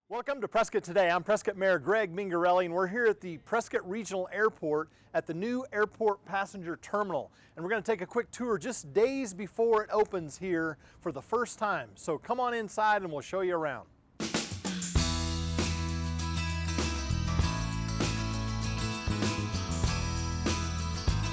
Welcome to Prescott Today. I'm Prescott Mayor Greg Mingarelli, and we're here at the Prescott Regional Airport at the new airport passenger terminal. And we're going to take a quick tour just days before it opens here for the first time. So come on inside and we'll show you around.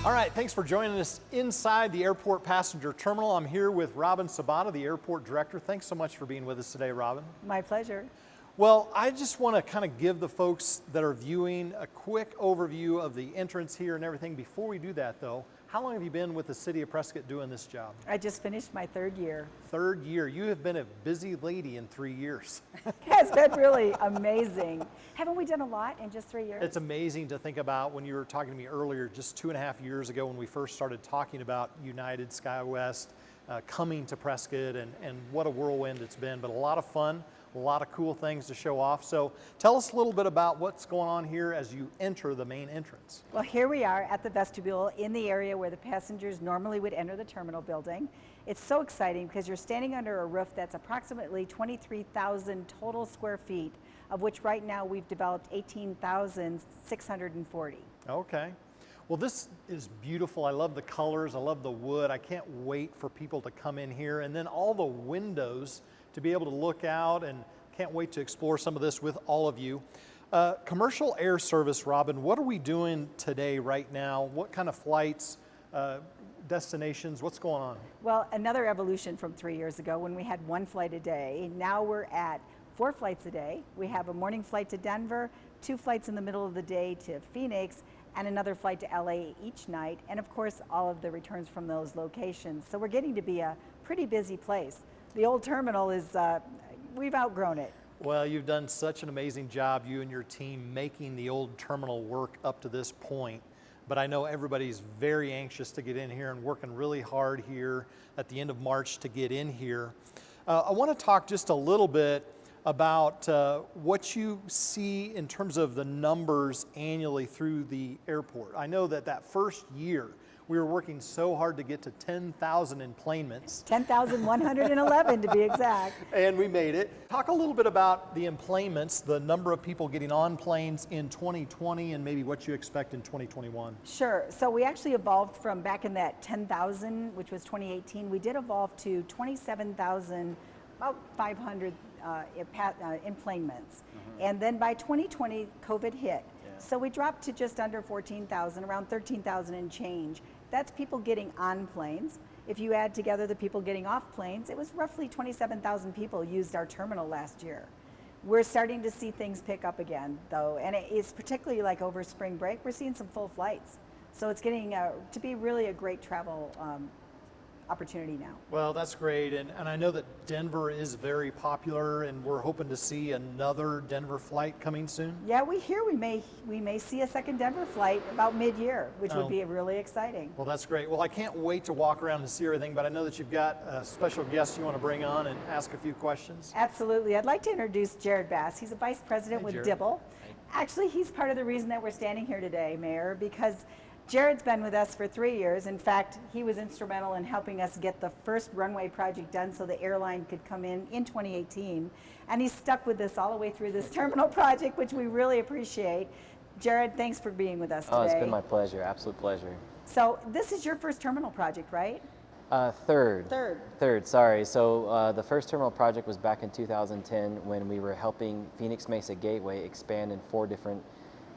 All right, thanks for joining us inside the airport passenger terminal. I'm here with Robin Sabata, the airport director. Thanks so much for being with us today, Robin. My pleasure. Well, I just want to kind of give the folks that are viewing a quick overview of the entrance here and everything. Before we do that though, how long have you been with the city of Prescott doing this job? I just finished my third year. Third year. You have been a busy lady in 3 years. It's been really amazing. Haven't we done a lot in just 3 years? It's amazing to think about when you were talking to me earlier, just 2.5 years ago when we first started talking about United SkyWest coming to Prescott, and what a whirlwind it's been, but a lot of fun. A lot of cool things to show off. So tell us a little bit about what's going on here as you enter the main entrance. Well, here we are at the vestibule in the area where the passengers normally would enter the terminal building. It's so exciting because you're standing under a roof that's approximately 23,000 total square feet, of which right now we've developed 18,640. Okay. Well, this is beautiful. I love the colors. I love the wood. I can't wait for people to come in here. And then all the windows to be able to look out, and can't wait to explore some of this with all of you. Commercial air service, Robin, what are we doing today right now? What kind of flights, destinations, what's going on? Well, another evolution from 3 years ago when we had one flight a day. Now we're at 4 flights a day. We have a morning flight to Denver, 2 flights in the middle of the day to Phoenix, and another flight to LA each night, and of course all of the returns from those locations. So we're getting to be a pretty busy place. The old terminal is, we've outgrown it. Well, you've done such an amazing job, you and your team, making the old terminal work up to this point. But I know everybody's very anxious to get in here and working really hard here at the end of March to get in here. I want to talk just a little bit about what you see in terms of the numbers annually through the airport. I know that that first year, we were working so hard to get to 10,000 enplanements. 10,111 to be exact. And we made it. Talk a little bit about the enplanements, the number of people getting on planes in 2020, and maybe what you expect in 2021. Sure. So we actually evolved from back in that 10,000, which was 2018, we did evolve to 27,000, about 500 enplanements. And then by 2020, COVID hit. So we dropped to just under 14,000, around 13,000 and change. That's people getting on planes. If you add together the people getting off planes, it was roughly 27,000 people used our terminal last year. We're starting to see things pick up again, though, and it's particularly like over spring break, we're seeing some full flights. So it's getting to be really a great travel opportunity now. Well, that's great, and I know that Denver is very popular, and we're hoping to see another Denver flight coming soon. Yeah, we hear we may see a second Denver flight about mid-year, which would be really exciting. Well, that's great. Well, I can't wait to walk around and see everything, but I know that you've got a special guest you want to bring on and ask a few questions. Absolutely. I'd like to introduce Jared Bass. He's a vice president with Jared. Dibble. Actually, he's part of the reason that we're standing here today, Mayor, because Jared's been with us for 3 years. In fact, he was instrumental in helping us get the first runway project done so the airline could come in 2018. And he's stuck with us all the way through this terminal project, which we really appreciate. Jared, thanks for being with us today. Oh, it's been my pleasure, absolute pleasure. So this is your first terminal project, right? Third. Third, sorry. So the first terminal project was back in 2010 when we were helping Phoenix Mesa Gateway expand in four different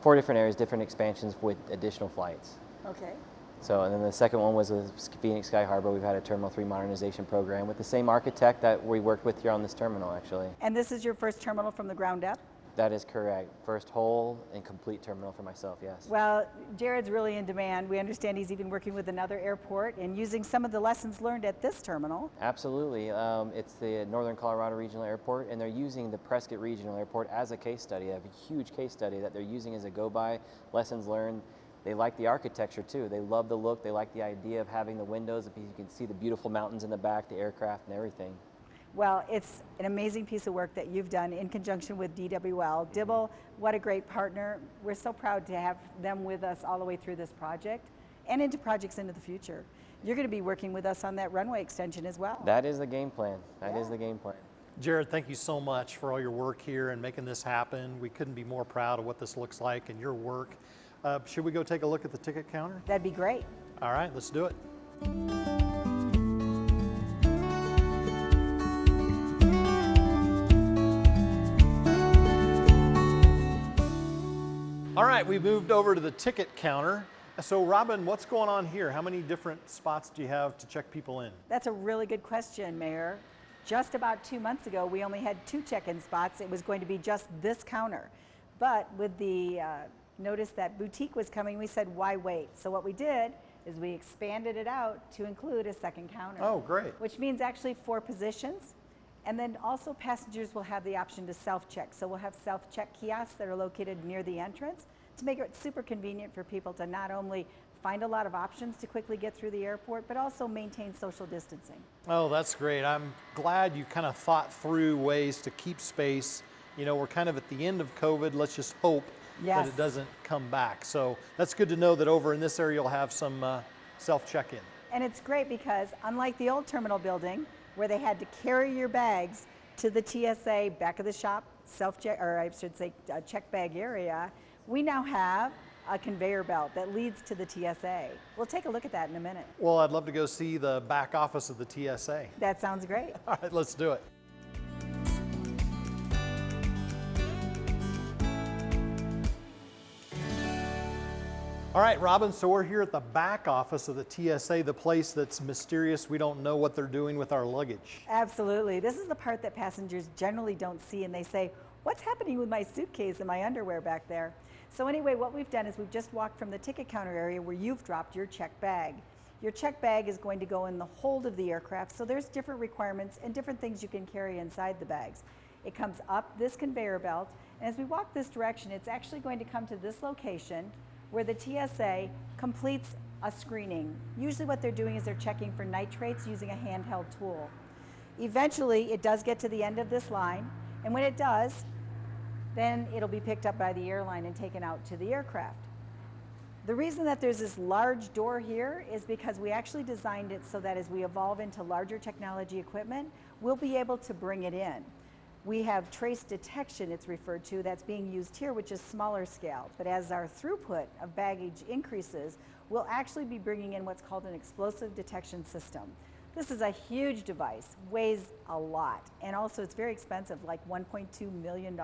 areas, different expansions with additional flights. Okay. So, and then the second one was with Phoenix Sky Harbor. We've had a Terminal 3 modernization program with the same architect that we worked with here on this terminal, actually. And this is your first terminal from the ground up? That is correct. First whole and complete terminal for myself, yes. Well, Jared's really in demand. We understand he's even working with another airport and using some of the lessons learned at this terminal. Absolutely. It's the Northern Colorado Regional Airport, and they're using the Prescott Regional Airport as a case study. They have a huge case study that they're using as a go-by, lessons learned. They like the architecture too. They love the look. They like the idea of having the windows. You can see the beautiful mountains in the back, the aircraft and everything. Well, it's an amazing piece of work that you've done in conjunction with DWL. Dibble, what a great partner. We're so proud to have them with us all the way through this project and into projects into the future. You're going to be working with us on that runway extension as well. That is the game plan. That is the game plan. Jared, thank you so much for all your work here and making this happen. We couldn't be more proud of what this looks like and your work. Should we go take a look at the ticket counter? That'd be great. All right, let's do it. All right, we moved over to the ticket counter. So Robin, what's going on here? How many different spots do you have to check people in? That's a really good question, Mayor. Just about 2 months ago, we only had 2 check-in spots. It was going to be just this counter. But with the notice that boutique was coming, we said, why wait? So what we did is we expanded it out to include a second counter. Oh, great. Which means actually 4 positions. And then also passengers will have the option to self-check. So we'll have self-check kiosks that are located near the entrance to make it super convenient for people to not only find a lot of options to quickly get through the airport, but also maintain social distancing. Oh, that's great. I'm glad you kind of thought through ways to keep space. You know, we're kind of at the end of COVID. Let's just hope that Yes. it doesn't come back. So that's good to know that over in this area you'll have some self-check-in. And it's great because unlike the old terminal building where they had to carry your bags to the TSA back of the shop self-check, or I should say check bag area, we now have a conveyor belt that leads to the TSA. We'll take a look at that in a minute. Well, I'd love to go see the back office of the TSA. That sounds great. All right, let's do it. All right, Robin, so we're here at the back office of the TSA, the place that's mysterious. We don't know what they're doing with our luggage. Absolutely. This is the part that passengers generally don't see, and they say, what's happening with my suitcase and my underwear back there? So anyway, what we've done is we've just walked from the ticket counter area where you've dropped your check bag. Your check bag is going to go in the hold of the aircraft, so there's different requirements and different things you can carry inside the bags. It comes up this conveyor belt, and as we walk this direction, it's actually going to come to this location where the TSA completes a screening. Usually what they're doing is they're checking for nitrates using a handheld tool. Eventually, it does get to the end of this line, and when it does, then it'll be picked up by the airline and taken out to the aircraft. The reason that there's this large door here is because we actually designed it so that as we evolve into larger technology equipment, we'll be able to bring it in. We have trace detection, it's referred to, that's being used here, which is smaller scale. But as our throughput of baggage increases, we'll actually be bringing in what's called an explosive detection system. This is a huge device, weighs a lot, and also it's very expensive, like $1.2 million.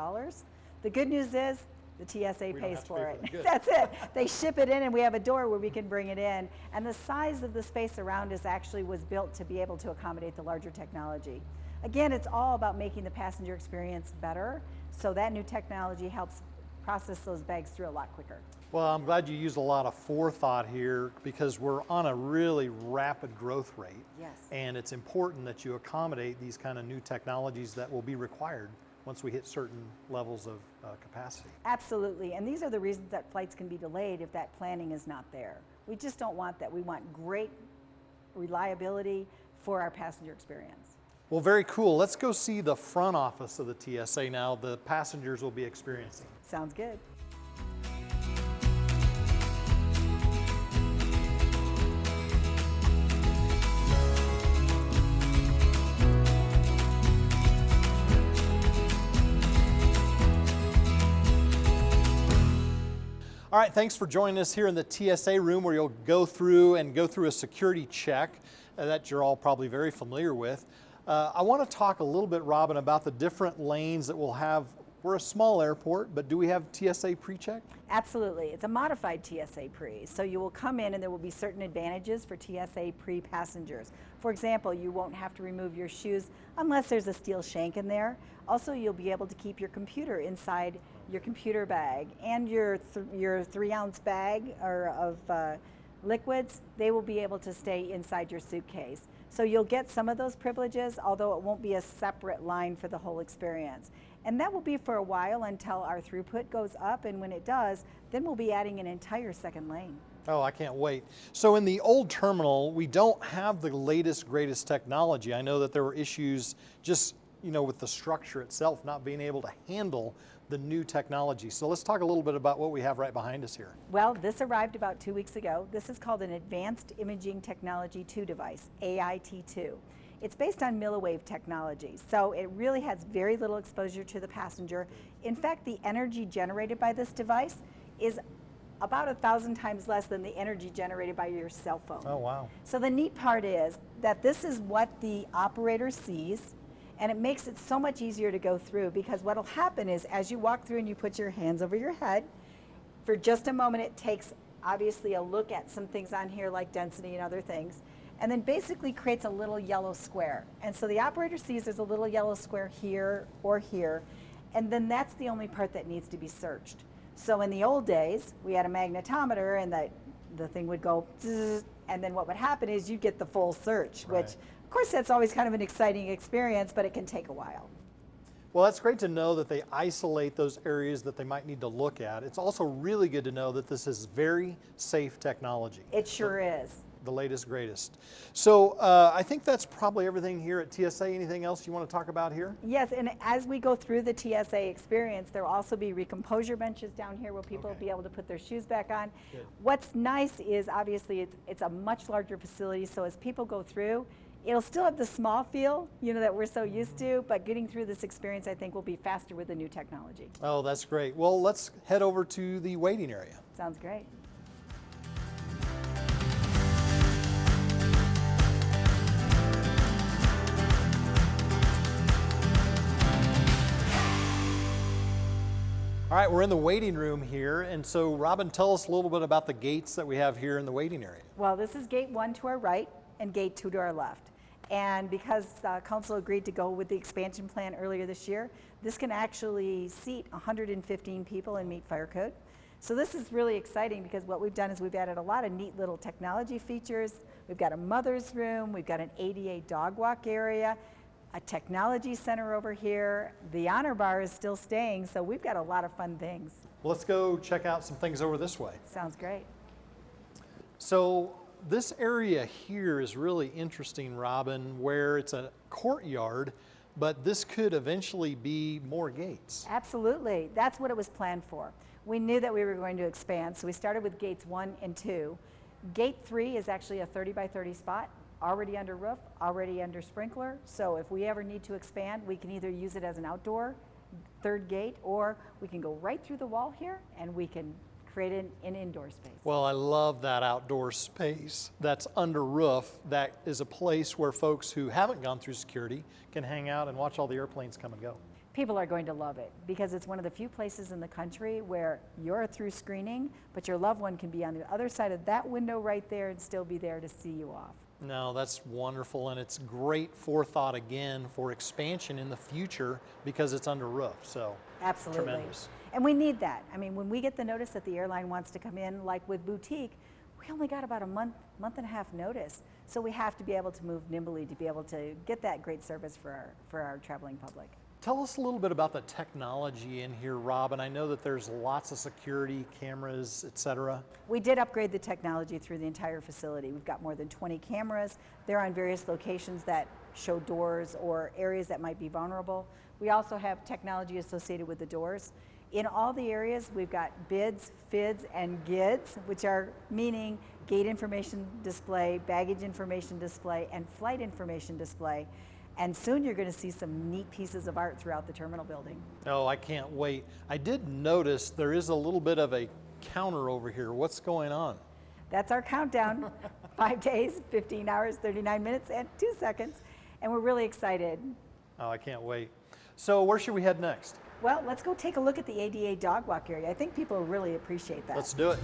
The good news is the TSA pays for it. That's it. They ship it in and we have a door where we can bring it in. And the size of the space around us actually was built to be able to accommodate the larger technology. Again, it's all about making the passenger experience better, so that new technology helps process those bags through a lot quicker. Well, I'm glad you used a lot of forethought here because we're on a really rapid growth rate. Yes. And it's important that you accommodate these kind of new technologies that will be required once we hit certain levels of capacity. Absolutely, and these are the reasons that flights can be delayed if that planning is not there. We just don't want that. We want great reliability for our passenger experience. Well, very cool. Let's go see the front office of the TSA now the passengers will be experiencing. Sounds good. All right, thanks for joining us here in the TSA room where you'll go through a security check that you're all probably very familiar with. I want to talk a little bit, Robin, about the different lanes that we'll have. We're a small airport, but do we have TSA pre-check? Absolutely. It's a modified TSA pre. So you will come in and there will be certain advantages for TSA pre-passengers. For example, you won't have to remove your shoes unless there's a steel shank in there. Also, you'll be able to keep your computer inside your computer bag and your 3-ounce bag of liquids. They will be able to stay inside your suitcase. So you'll get some of those privileges, although it won't be a separate line for the whole experience. And that will be for a while until our throughput goes up, and when it does, then we'll be adding an entire second lane. Oh, I can't wait. So in the old terminal, we don't have the latest, greatest technology. I know that there were issues just, with the structure itself not being able to handle the new technology. So let's talk a little bit about what we have right behind us here. Well, this arrived about 2 weeks ago. This is called an Advanced Imaging Technology 2 device, AIT2. It's based on milliwave technology, so it really has very little exposure to the passenger. In fact, the energy generated by this device is about 1,000 times less than the energy generated by your cell phone. Oh, wow. So the neat part is that this is what the operator sees, and it makes it so much easier to go through, because what will happen is as you walk through and you put your hands over your head, for just a moment it takes obviously a look at some things on here like density and other things, and then basically creates a little yellow square. And so the operator sees there's a little yellow square here or here, and then that's the only part that needs to be searched. So in the old days, we had a magnetometer, and the thing would go zzz, and then what would happen is you'd get the full search, Right. which of course that's always kind of an exciting experience, but it can take a while. Well, that's great to know that they isolate those areas that they might need to look at. It's also really good to know that this is very safe technology. It sure is. The latest, greatest. So I think that's probably everything here at TSA. Anything else you want to talk about here? Yes, and as we go through the TSA experience, there will also be recomposure benches down here where people will Okay. be able to put their shoes back on. Good. What's nice is obviously it's a much larger facility, so as people go through, it'll still have the small feel, that we're so used to, but getting through this experience I think will be faster with the new technology. Oh, that's great. Well, let's head over to the waiting area. Sounds great. All right, we're in the waiting room here. And so, Robin, tell us a little bit about the gates that we have here in the waiting area. Well, this is gate 1 to our right and gate 2 to our left. And because council agreed to go with the expansion plan earlier this year, this can actually seat 115 people and meet fire code. So this is really exciting because what we've done is we've added a lot of neat little technology features. We've got a mother's room, we've got an ADA dog walk area, a technology center over here. The honor bar is still staying, so we've got a lot of fun things. Well, let's go check out some things over this way. Sounds great. So this area here is really interesting, Robin, where it's a courtyard, but this could eventually be more gates. Absolutely. That's what it was planned for. We knew that we were going to expand, so we started with gates 1 and 2. Gate 3 is actually a 30 by 30 spot, already under roof, already under sprinkler. So if we ever need to expand, we can either use it as an outdoor third gate, or we can go right through the wall here and we can create an indoor space. Well, I love that outdoor space that's under roof. That is a place where folks who haven't gone through security can hang out and watch all the airplanes come and go. People are going to love it because it's one of the few places in the country where you're through screening, but your loved one can be on the other side of that window right there and still be there to see you off. No, that's wonderful, and it's great forethought again for expansion in the future because it's under roof. So Absolutely. tremendous. And we need that. I mean, when we get the notice that the airline wants to come in, like with Boutique, we only got about a month and a half notice. So we have to be able to move nimbly to be able to get that great service for our traveling public. Tell us a little bit about the technology in here, Rob, and I know that there's lots of security cameras, et cetera. We did upgrade the technology through the entire facility. We've got more than 20 cameras. They're on various locations that show doors or areas that might be vulnerable. We also have technology associated with the doors. In all the areas, we've got BIDs, FIDs, and GIDs, which are meaning gate information display, baggage information display, and flight information display. And soon you're going to see some neat pieces of art throughout the terminal building. Oh, I can't wait. I did notice there is a little bit of a counter over here. What's going on? That's our countdown. 5 days, 15 hours, 39 minutes, and 2 seconds. And we're really excited. Oh, I can't wait. So where should we head next? Well, let's go take a look at the ADA dog walk area. I think people really appreciate that. Let's do it.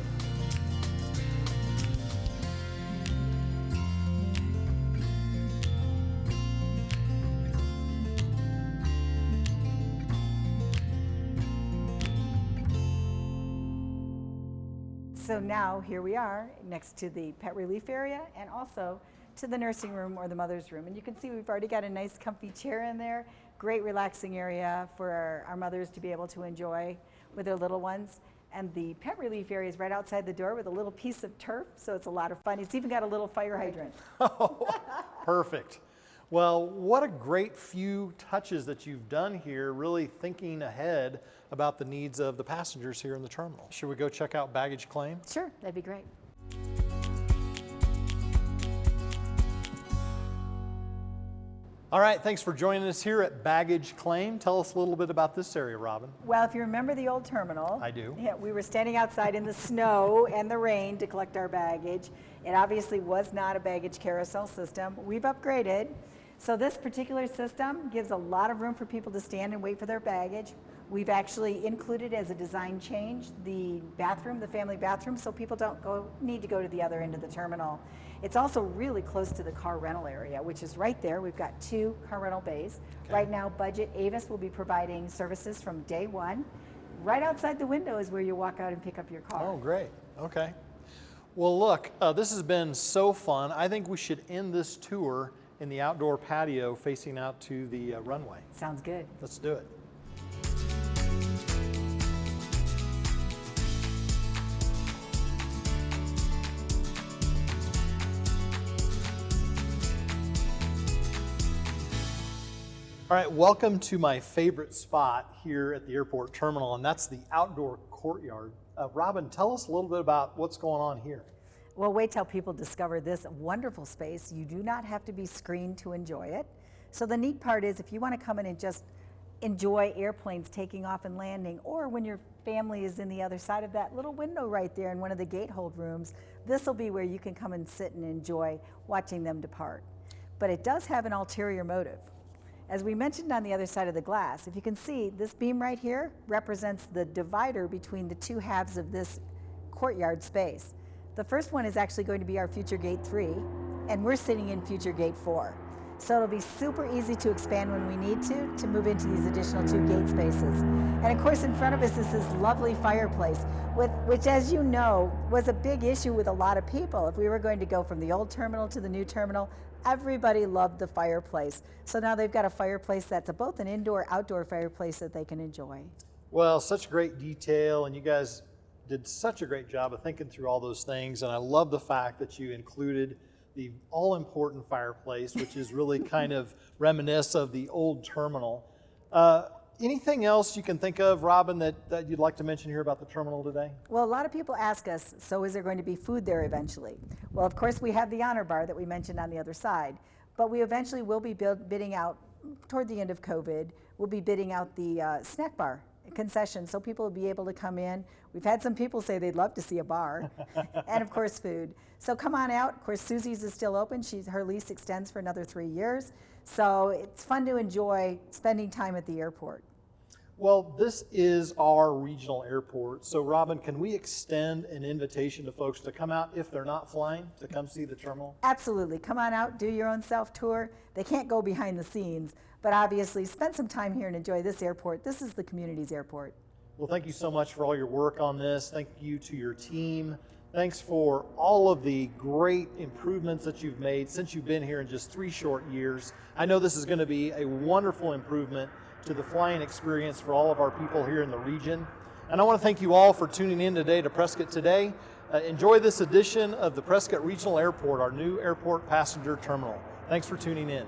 So now here we are next to the pet relief area and also to the nursing room or the mother's room. And you can see we've already got a nice comfy chair in there. Great relaxing area for our mothers to be able to enjoy with their little ones. And the pet relief area is right outside the door with a little piece of turf, so it's a lot of fun. It's even got a little fire hydrant. Oh, perfect. Well, what a great few touches that you've done here, really thinking ahead about the needs of the passengers here in the terminal. Should we go check out baggage claim? Sure, that'd be great. All right, thanks for joining us here at Baggage Claim. Tell us a little bit about this area, Robin. Well, if you remember the old terminal. I do. Yeah, we were standing outside in the snow and the rain to collect our baggage. It obviously was not a baggage carousel system. We've upgraded. So this particular system gives a lot of room for people to stand and wait for their baggage. We've actually included as a design change the bathroom, the family bathroom, so people don't need to go to the other end of the terminal. It's also really close to the car rental area, which is right there. We've got 2 car rental bays. Okay. Right now, Budget Avis will be providing services from day one. Right outside the window is where you walk out and pick up your car. Oh, great. Okay. Well, look, this has been so fun. I think we should end this tour in the outdoor patio facing out to the runway. Sounds good. Let's do it. All right, welcome to my favorite spot here at the airport terminal, and that's the outdoor courtyard. Robin, tell us a little bit about what's going on here. Well, wait till people discover this wonderful space. You do not have to be screened to enjoy it. So the neat part is if you want to come in and just enjoy airplanes taking off and landing, or when your family is in the other side of that little window right there in one of the gate hold rooms, this will be where you can come and sit and enjoy watching them depart. But it does have an ulterior motive. As we mentioned on the other side of the glass, if you can see, this beam right here represents the divider between the 2 halves of this courtyard space. The first one is actually going to be our future gate 3, and we're sitting in future gate 4. So it'll be super easy to expand when we need to move into these additional 2 gate spaces. And of course, in front of us is this lovely fireplace, which, as you know, was a big issue with a lot of people. If we were going to go from the old terminal to the new terminal, everybody loved the fireplace. So now they've got a fireplace that's both an indoor-outdoor fireplace that they can enjoy. Well, such great detail, and you guys did such a great job of thinking through all those things, and I love the fact that you included the all-important fireplace, which is really kind of reminiscent of the old terminal. Anything else you can think of, Robin, that you'd like to mention here about the terminal today? Well, a lot of people ask us, so is there going to be food there eventually? Well, of course, we have the honor bar that we mentioned on the other side, but we eventually will be bidding out, toward the end of COVID, we'll be bidding out the snack bar concession, so people will be able to come in. We've had some people say they'd love to see a bar, and of course food. So come on out. Of course, Susie's is still open. Her lease extends for another 3 years. So it's fun to enjoy spending time at the airport. Well, this is our regional airport. So Robin, can we extend an invitation to folks to come out if they're not flying, to come see the terminal? Absolutely. Come on out, do your own self-tour. They can't go behind the scenes, but obviously spend some time here and enjoy this airport. This is the community's airport. Well, thank you so much for all your work on this. Thank you to your team. Thanks for all of the great improvements that you've made since you've been here in just 3 short years. I know this is going to be a wonderful improvement to the flying experience for all of our people here in the region. And I want to thank you all for tuning in today to Prescott Today. Enjoy this edition of the Prescott Regional Airport, our new airport passenger terminal. Thanks for tuning in.